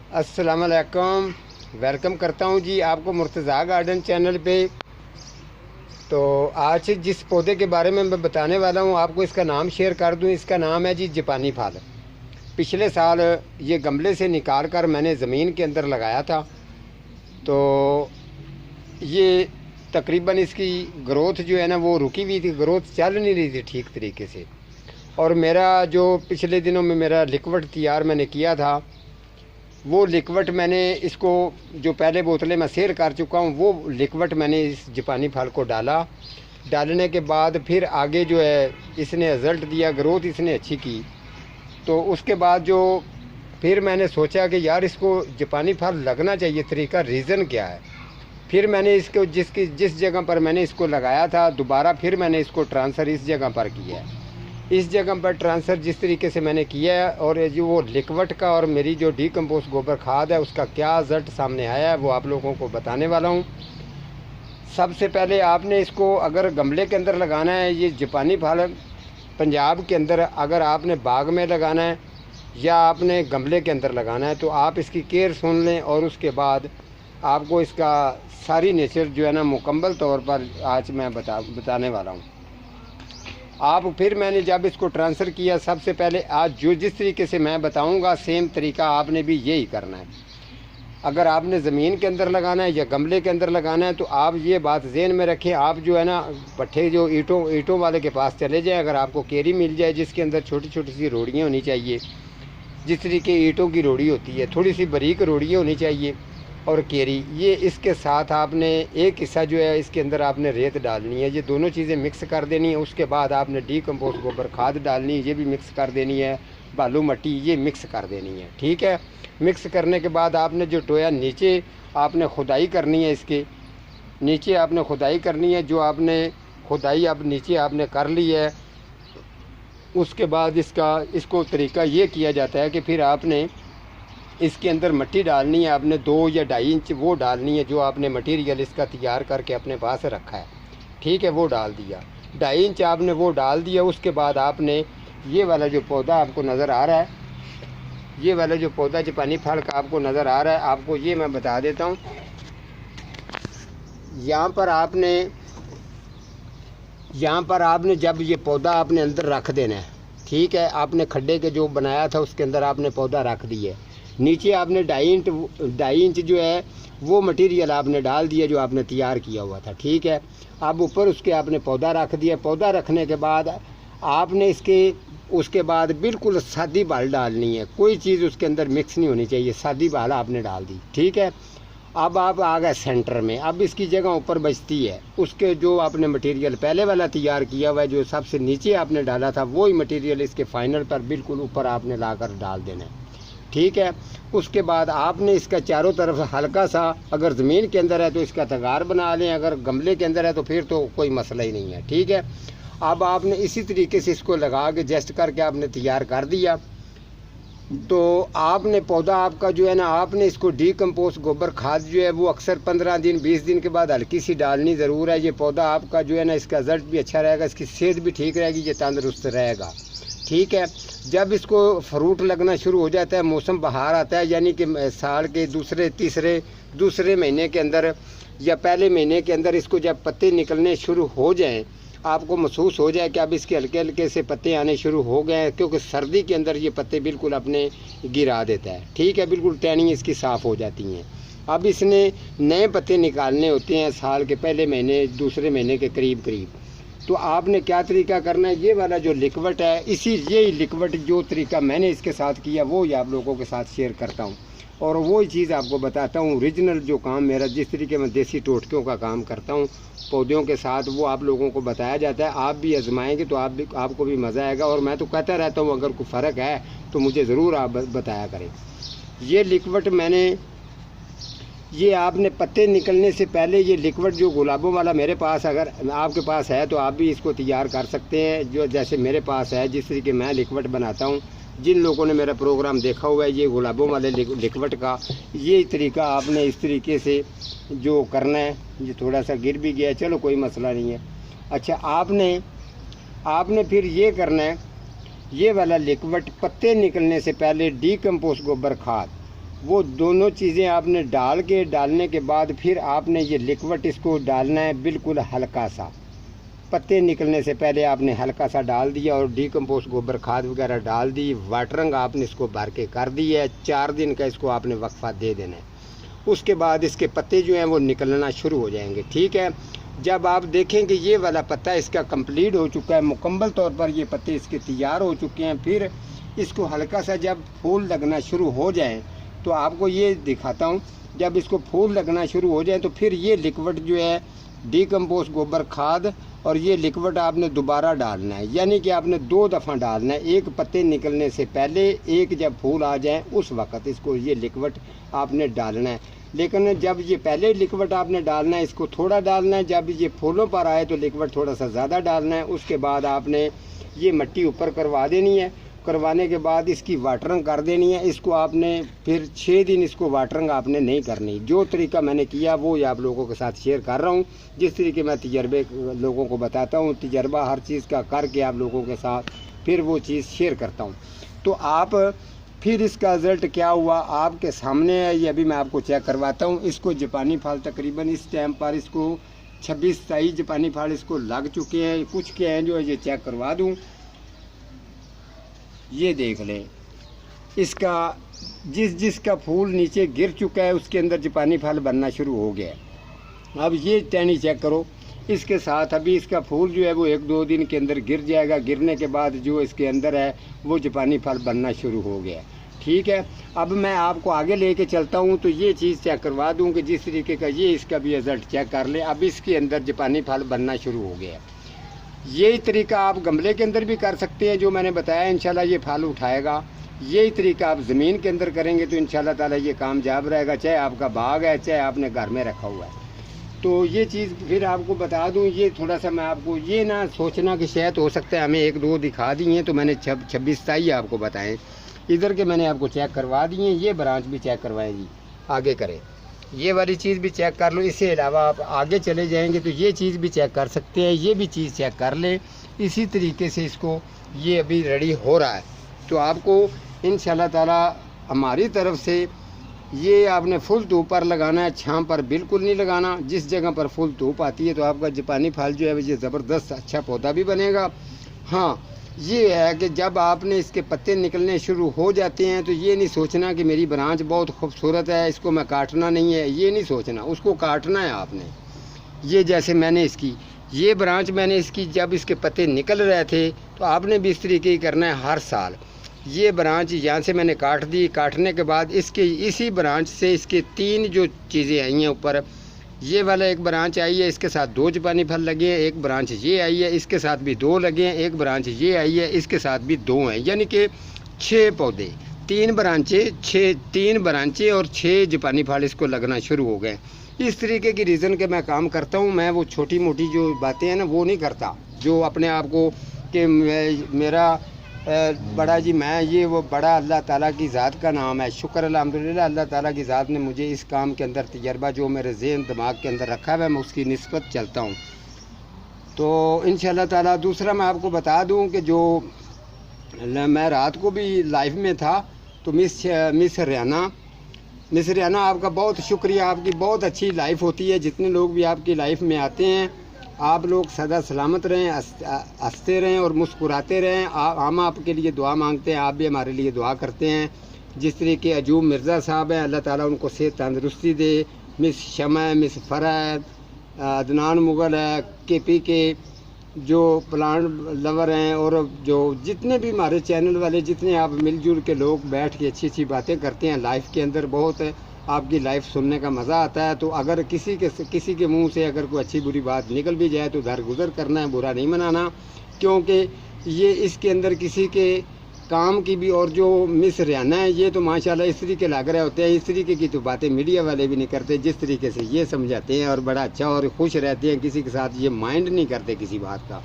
अस्सलाम वालेकुम। वेलकम करता हूँ जी आपको मुर्तज़ा गार्डन चैनल पे। तो आज जिस पौधे के बारे में मैं बताने वाला हूँ आपको इसका नाम शेयर कर दूँ। इसका नाम है जी जापानी फल। पिछले साल ये गमले से निकाल कर मैंने ज़मीन के अंदर लगाया था। तो ये तकरीबन इसकी ग्रोथ जो है ना वो रुकी हुई थी, ग्रोथ चल नहीं रही थी ठीक तरीके से। और मेरा जो पिछले दिनों में मेरा लिक्विड तैयार मैंने किया था, वो लिक्विड मैंने इसको जो पहले बोतलें मैं सेल कर चुका हूँ, वो लिक्विड मैंने इस जापानी फल को डाला। डालने के बाद फिर आगे जो है इसने रिज़ल्ट दिया, ग्रोथ इसने अच्छी की। तो उसके बाद जो फिर मैंने सोचा कि यार इसको जापानी फल लगना चाहिए, तरीका रीज़न क्या है। फिर मैंने इसको जिस जगह पर मैंने इसको लगाया था दोबारा फिर मैंने इसको ट्रांसफ़र इस जगह पर किया है। इस जगह पर ट्रांसफ़र जिस तरीके से मैंने किया है और जो वो लिक्विड का और मेरी जो डीकम्पोस्ट गोबर खाद है उसका क्या रिज़ल्ट सामने आया है वो आप लोगों को बताने वाला हूँ। सबसे पहले आपने इसको अगर गमले के अंदर लगाना है, ये जापानी फल पंजाब के अंदर अगर आपने बाग में लगाना है या आपने गमले के अंदर लगाना है तो आप इसकी केयर सुन लें और उसके बाद आपको इसका सारी नेचर जो है ना मुकम्मल तौर पर आज मैं बताने वाला हूँ। आप फिर मैंने जब इसको ट्रांसफ़र किया, सबसे पहले आज जो जिस तरीके से मैं बताऊंगा सेम तरीका आपने भी यही करना है। अगर आपने ज़मीन के अंदर लगाना है या गमले के अंदर लगाना है तो आप ये बात ज़हन में रखें। आप जो है ना पट्ठे जो ईंटों वाले के पास चले जाएं, अगर आपको केरी मिल जाए जिसके अंदर छोटी छोटी सी रोड़ियाँ होनी चाहिए, जिस तरीके ईंटों की रोड़ी होती है, थोड़ी सी बारीक रोड़ियाँ होनी चाहिए और केरी, ये इसके साथ आपने एक हिस्सा जो है इसके अंदर आपने रेत डालनी है। ये दोनों चीज़ें मिक्स कर देनी है। उसके बाद आपने डीकम्पोस्ट गोबर खाद डालनी है, ये भी मिक्स कर देनी है। बालू मट्टी ये मिक्स कर देनी है, ठीक है। मिक्स करने के बाद आपने जो टोया नीचे आपने खुदाई करनी है, इसके नीचे आपने खुदाई करनी है। जो आपने खुदाई अब नीचे आपने कर ली है, उसके बाद इसको तरीका ये किया जाता है कि फिर आपने इसके अंदर मिट्टी डालनी है। आपने 2 या 2.5 इंच वो डालनी है जो आपने मटेरियल इसका तैयार करके अपने पास रखा है, ठीक है, वो डाल दिया। 2.5 इंच आपने वो डाल दिया। उसके बाद आपने ये वाला जो पौधा आपको नज़र आ रहा है, ये वाला जो पौधा जापानी फल का आपको नज़र आ रहा है, आपको ये मैं बता देता हूँ। यहाँ पर आपने जब ये पौधा आपने अंदर रख देना है, ठीक है। आपने खड्डे के जो बनाया था उसके अंदर आपने पौधा रख दिया। नीचे आपने 2.5 इंच जो है वो मटेरियल आपने डाल दिया जो आपने तैयार किया हुआ था, ठीक है। अब ऊपर उसके आपने पौधा रख दिया। पौधा रखने के बाद आपने उसके बाद बिल्कुल सादी बाल डालनी है, कोई चीज़ उसके अंदर मिक्स नहीं होनी चाहिए, सादी बाल आपने डाल दी, ठीक है। अब आप आ गए सेंटर में। अब इसकी जगह ऊपर बचती है उसके जो आपने मटेरियल पहले वाला तैयार किया हुआ है, जो सबसे नीचे आपने डाला था वही मटेरियल इसके फाइनल पर बिल्कुल ऊपर आपने लाकर डाल देना है, ठीक है। उसके बाद आपने इसका चारों तरफ हल्का सा, अगर ज़मीन के अंदर है तो इसका तगार बना लें, अगर गमले के अंदर है तो फिर तो कोई मसला ही नहीं है, ठीक है। अब आपने इसी तरीके से इसको लगा के जस्ट करके आपने तैयार कर दिया। तो आपने पौधा आपका जो है ना, आपने इसको डीकम्पोस्ट गोबर खाद जो है वो अक्सर 15 दिन 20 दिन के बाद हल्की सी डालनी ज़रूर है। ये पौधा आपका जो है ना इसका रिज़ल्ट भी अच्छा रहेगा, इसकी सेहत भी ठीक रहेगी, ये तंदुरुस्त रहेगा, ठीक है। जब इसको फ्रूट लगना शुरू हो जाता है, मौसम बहार आता है, यानी कि साल के दूसरे महीने के अंदर या पहले महीने के अंदर इसको जब पत्ते निकलने शुरू हो जाएं, आपको महसूस हो जाए कि अब इसके हल्के हल्के से पत्ते आने शुरू हो गए हैं, क्योंकि सर्दी के अंदर ये पत्ते बिल्कुल अपने गिरा देता है, ठीक है। बिल्कुल टहनियाँ इसकी साफ़ हो जाती हैं। अब इसने नए पत्ते निकालने होते हैं साल के पहले महीने दूसरे महीने के करीब। तो आपने क्या तरीका करना है, ये वाला जो लिक्विड है, यही लिक्विड जो तरीका मैंने इसके साथ किया वो ही आप लोगों के साथ शेयर करता हूँ और वही चीज़ आपको बताता हूँ। ओरिजिनल जो काम मेरा, जिस तरीके मैं देसी टोटकियों का काम करता हूँ पौधों के साथ, वो आप लोगों को बताया जाता है। आप भी आजमाएंगे तो आपको भी मज़ा आएगा। और मैं तो कहता रहता हूँ अगर कोई फ़र्क है तो मुझे ज़रूर आप बताया करें। ये लिक्विड ये आपने पत्ते निकलने से पहले ये लिक्विड जो गुलाबों वाला मेरे पास अगर आपके पास है तो आप भी इसको तैयार कर सकते हैं, जो जैसे मेरे पास है, जिस तरीके मैं लिक्विड बनाता हूँ। जिन लोगों ने मेरा प्रोग्राम देखा हुआ है, ये गुलाबों वाले लिक्विड का ये तरीका आपने इस तरीके से जो करना है। ये थोड़ा सा गिर भी गया, चलो कोई मसला नहीं है। अच्छा, आपने फिर ये करना है, ये वाला लिक्विड पत्ते निकलने से पहले डीकम्पोस्ट गोबर खाद वो दोनों चीज़ें आपने डालने के बाद फिर आपने ये लिक्विड इसको डालना है बिल्कुल हल्का सा। पत्ते निकलने से पहले आपने हल्का सा डाल दिया और डीकम्पोस्ट गोबर खाद वगैरह डाल दी। वाटरिंग आपने इसको भर के कर दी है। 4 दिन का इसको आपने वक्फा दे देना है। उसके बाद इसके पत्ते जो हैं वो निकलना शुरू हो जाएंगे। ठीक है, जब आप देखें कि ये वाला पत्ता इसका कंप्लीट हो चुका है, मुकम्मल तौर पर ये पत्ते इसके तैयार हो चुके हैं, फिर इसको हल्का सा जब फूल लगना शुरू हो जाए तो आपको ये दिखाता हूँ। जब इसको फूल लगना शुरू हो जाए तो फिर ये लिक्विड जो है डीकम्पोस्ट गोबर खाद और ये लिक्विड आपने दोबारा डालना है, यानी कि आपने 2 दफ़ा डालना है। एक पत्ते निकलने से पहले, एक जब फूल आ जाए उस वक़्त इसको ये लिक्विड आपने डालना है। लेकिन जब ये पहले लिक्विड आपने डालना है, इसको थोड़ा डालना है। जब ये फूलों पर आए तो लिक्विड थोड़ा सा ज़्यादा डालना है। उसके बाद आपने ये मिट्टी ऊपर करवा देनी है। करवाने के बाद इसकी वाटरिंग कर देनी है। इसको आपने फिर 6 दिन इसको वाटरिंग आपने नहीं करनी। जो तरीका मैंने किया वो आप लोगों के साथ शेयर कर रहा हूँ। जिस तरीके मैं तजर्बे लोगों को बताता हूँ, तजर्बा हर चीज़ का करके आप लोगों के साथ फिर वो चीज़ शेयर करता हूँ। तो आप फिर इसका रिज़ल्ट क्या हुआ आपके सामने है। ये अभी मैं आपको चेक करवाता हूँ। इसको जापानी फल तकरीबन इस टाइम पर इसको 26-27 जापानी फल इसको लग चुके हैं। कुछ के हैं जो ये चेक करवा दूँ, ये देख लें। इसका जिसका फूल नीचे गिर चुका है उसके अंदर जापानी फल बनना शुरू हो गया। अब ये टहनी चेक करो, इसके साथ अभी इसका फूल जो है वो 1-2 दिन के अंदर गिर जाएगा। गिरने के बाद जो इसके अंदर है वो जापानी फल बनना शुरू हो गया। ठीक है, अब मैं आपको आगे लेके चलता हूँ तो ये चीज़ चेक करवा दूँ कि जिस तरीके का ये इसका भी रिज़ल्ट चेक कर ले। अब इसके अंदर जापानी फल बनना शुरू हो गया। यही तरीका आप गमले के अंदर भी कर सकते हैं जो मैंने बताया, इंशाल्लाह ये फल उठाएगा। यही तरीका आप ज़मीन के अंदर करेंगे तो इंशाल्लाह ताला ये कामयाब रहेगा, चाहे आपका बाग है चाहे आपने घर में रखा हुआ है। तो ये चीज़ फिर आपको बता दूं, ये थोड़ा सा मैं आपको ये ना सोचना कि शायद हो सकता है हमें 1-2 दिखा दी हैं तो मैंने 26-27 आपको बताएं। इधर के मैंने आपको चेक करवा दिए। ये ब्रांच भी चेक करवाएं जी, आगे करें। ये वाली चीज़ भी चेक कर लो। इससे अलावा आप आगे चले जाएंगे तो ये चीज़ भी चेक कर सकते हैं। ये भी चीज़ चेक कर ले। इसी तरीके से इसको ये अभी रेडी हो रहा है। तो आपको इंशाल्लाह ताला हमारी तरफ से ये आपने फुल धूप पर लगाना है, छांव पर बिल्कुल नहीं लगाना। जिस जगह पर फुल धूप आती है तो आपका जापानी फल जो है ये ज़बरदस्त अच्छा पौधा भी बनेगा। हाँ, ये है कि जब आपने इसके पत्ते निकलने शुरू हो जाते हैं तो ये नहीं सोचना कि मेरी ब्रांच बहुत खूबसूरत है, इसको मैं काटना नहीं है, ये नहीं सोचना। उसको काटना है आपने। ये जैसे मैंने इसकी ये ब्रांच मैंने इसकी जब इसके पत्ते निकल रहे थे तो आपने भी इस तरीके ही करना है हर साल। ये ब्रांच यहाँ से मैंने काट दी। काटने के बाद इसके इसी ब्रांच से इसके 3 जो चीज़ें आई हैं ऊपर, ये वाला एक ब्रांच आई है, इसके साथ 2 जापानी फल लगे हैं। एक ब्रांच ये आई है, इसके साथ भी 2 लगे हैं। एक ब्रांच ये आई है, इसके साथ भी 2 हैं, यानी कि 6 पौधे, 3 ब्रांचें और 6 जापानी फल इसको लगना शुरू हो गए। इस तरीके की रीज़न के मैं काम करता हूँ। मैं वो छोटी मोटी जो बातें हैं ना वो नहीं करता, जो अपने आप को कि मेरा बड़ा जी मैं ये वो बड़ा अल्लाह ताला की ज़ात का नाम है। शुक्र अल्हम्दुलिल्लाह अल्लाह ताला की ज़ात ने मुझे इस काम के अंदर तजर्बा जो मेरे ज़हन दिमाग के अंदर रखा है मैं उसकी निस्बत चलता हूँ। तो इंशाल्लाह ताला दूसरा मैं आपको बता दूँ कि जो मैं रात को भी लाइव में था तो मिस रियाना आपका बहुत शुक्रिया। आपकी बहुत अच्छी लाइफ होती है। जितने लोग भी आपकी लाइफ में आते हैं आप लोग सदा सलामत रहें, हंसते रहें और मुस्कुराते रहें। हम आपके लिए दुआ मांगते हैं, आप भी हमारे लिए दुआ करते हैं। जिस तरीके अजूब मिर्ज़ा साहब हैं, अल्लाह ताला उनको सेहत तंदरुस्ती दे। मिस शमा है, मिस फ़रा है, अदनान मुग़ल है, KP के जो प्लांट लवर हैं और जो जितने भी हमारे चैनल वाले जितने आप मिलजुल के लोग बैठ के अच्छी अच्छी बातें करते हैं लाइफ के अंदर, बहुत आपकी लाइफ सुनने का मज़ा आता है। तो अगर किसी के मुंह से अगर कोई अच्छी बुरी बात निकल भी जाए तो दरगुजर करना है, बुरा नहीं मनाना, क्योंकि ये इसके अंदर किसी के काम की भी। और जो मिस रियाना है ये तो माशाल्लाह इस तरीके लग रहे होते हैं, इस तरीके की तो बातें मीडिया वाले भी नहीं करते। जिस तरीके से ये समझाते हैं और बड़ा अच्छा और खुश रहते हैं, किसी के साथ ये माइंड नहीं करते किसी बात का।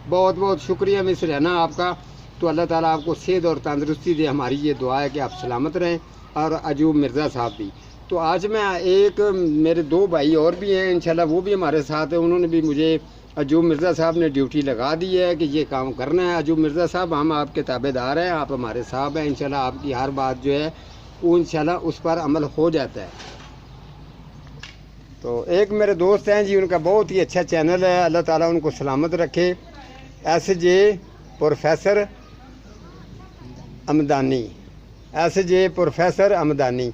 बहुत बहुत शुक्रिया मिस रियाना आपका। तो अल्लाह ताला आपको सेहत और तंदरुस्ती दे। हमारी ये दुआ है कि आप सलामत रहें, और अजूब मिर्ज़ा साहब भी। तो आज मैं एक मेरे 2 भाई और भी हैं इंशाल्लाह, वो भी हमारे साथ हैं। उन्होंने भी मुझे अजूब मिर्ज़ा साहब ने ड्यूटी लगा दी है कि ये काम करना है। अजूब मिर्ज़ा साहब हम आपके ताबेदार हैं, आप हमारे साहब हैं। इंशाल्लाह आपकी हर बात जो है वो इंशाल्लाह उस पर अमल हो जाता है। तो एक मेरे दोस्त हैं जी, उनका बहुत ही अच्छा चैनल है, अल्लाह ताला उनको सलामत रखे, SJ professor Amdani, SJ professor Amdani.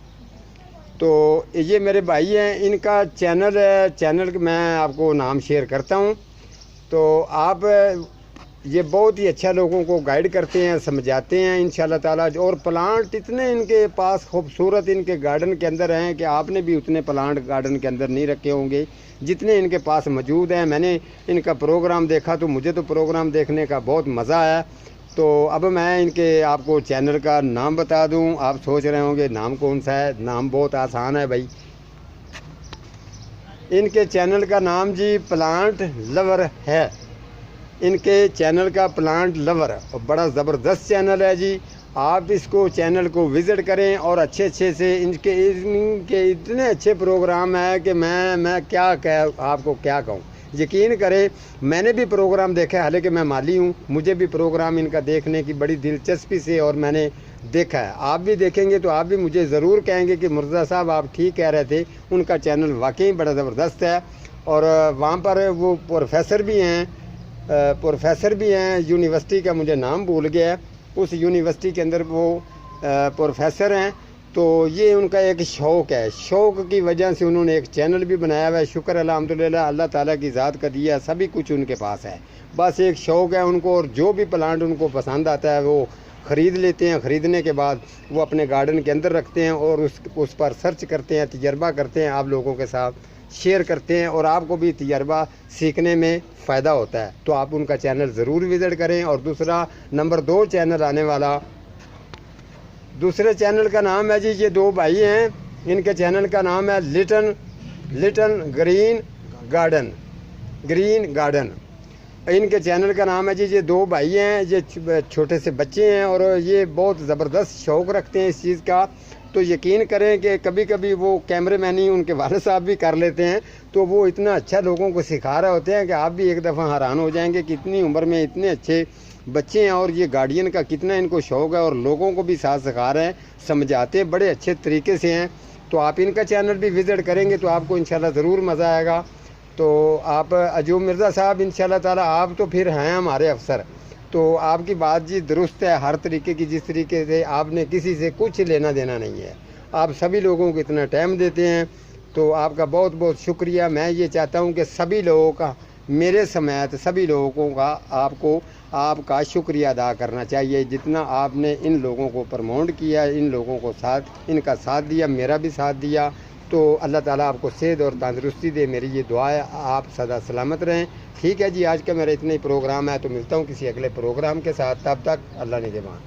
तो ये मेरे भाई हैं, इनका चैनल है, चैनल मैं आपको नाम शेयर करता हूँ। तो आप ये बहुत ही अच्छा लोगों को गाइड करते हैं, समझाते हैं इंशाल्लाह ताला। और प्लांट इतने इनके पास खूबसूरत इनके गार्डन के अंदर हैं कि आपने भी उतने प्लांट गार्डन के अंदर नहीं रखे होंगे जितने इनके पास मौजूद हैं। मैंने इनका प्रोग्राम देखा तो मुझे तो प्रोग्राम देखने का बहुत मज़ा आया। तो अब मैं इनके आपको चैनल का नाम बता दूं। आप सोच रहे होंगे नाम कौन सा है, नाम बहुत आसान है भाई। इनके चैनल का नाम जी प्लांट लवर है। इनके चैनल का प्लांट लवर, और बड़ा ज़बरदस्त चैनल है जी। आप इसको चैनल को विज़िट करें और अच्छे से इनके इतने अच्छे प्रोग्राम है कि मैं आपको क्या कहूँ। यकीन करें, मैंने भी प्रोग्राम देखा है, हालांकि मैं माली हूँ, मुझे भी प्रोग्राम इनका देखने की बड़ी दिलचस्पी से और मैंने देखा है। आप भी देखेंगे तो आप भी मुझे ज़रूर कहेंगे कि मुर्तज़ा साहब आप ठीक कह रहे थे, उनका चैनल वाकई बड़ा ज़बरदस्त है। और वहाँ पर वो प्रोफेसर भी हैं यूनिवर्सिटी का, मुझे नाम भूल गया है, उस यूनिवर्सिटी के अंदर वो प्रोफेसर हैं। तो ये उनका एक शौक़ है, शौक़ की वजह से उन्होंने एक चैनल भी बनाया हुआ है। शुक्र अल्हम्दुलिल्लाह, अल्लाह ताला की ज़ात का दिया सभी कुछ उनके पास है, बस एक शौक़ है उनको। और जो भी प्लांट उनको पसंद आता है वो ख़रीद लेते हैं। ख़रीदने के बाद वो अपने गार्डन के अंदर रखते हैं और उस पर सर्च करते हैं, तजर्बा करते हैं, आप लोगों के साथ शेयर करते हैं और आपको भी तजर्बा सीखने में फ़ायदा होता है। तो आप उनका चैनल ज़रूर विज़िट करें। और दूसरा नंबर 2 चैनल आने वाला, दूसरे चैनल का नाम है जी, ये 2 भाई हैं, इनके चैनल का नाम है लिटन ग्रीन गार्डन। इनके चैनल का नाम है जी, ये 2 भाई हैं, ये छोटे से बच्चे हैं और ये बहुत ज़बरदस्त शौक़ रखते हैं इस चीज़ का। तो यकीन करें कि कभी कभी वो कैमरेमैनी उनके वाले साहब भी कर लेते हैं, तो वो इतना अच्छा लोगों को सिखा रहे होते हैं कि आप भी एक दफ़ा हैरान हो जाएंगे कि इतनी उम्र में इतने अच्छे बच्चे हैं और ये गार्डियन का कितना इनको शौक़ है और लोगों को भी साथ सिखा रहे हैं, समझाते हैं बड़े अच्छे तरीके से हैं। तो आप इनका चैनल भी विज़िट करेंगे तो आपको इंशाल्लाह ज़रूर मज़ा आएगा। तो आप अजूब मिर्ज़ा साहब, इंशाल्लाह ताला आप तो फिर हैं हमारे अफसर, तो आपकी बात जी दुरुस्त है हर तरीके की। जिस तरीके से आपने किसी से कुछ लेना देना नहीं है, आप सभी लोगों को इतना टाइम देते हैं, तो आपका बहुत बहुत शुक्रिया। मैं ये चाहता हूँ कि सभी लोगों का, मेरे समेत सभी लोगों का आपका शुक्रिया अदा करना चाहिए, जितना आपने इन लोगों को प्रमोट किया, इन लोगों को इनका साथ दिया, मेरा भी साथ दिया। तो अल्लाह ताला आपको सेहत और तंदुरुस्ती दे, मेरी ये दुआ है, आप सदा सलामत रहें। ठीक है जी, आज का मेरा इतना ही प्रोग्राम है, तो मिलता हूँ किसी अगले प्रोग्राम के साथ, तब तक अल्लाह निगहबान।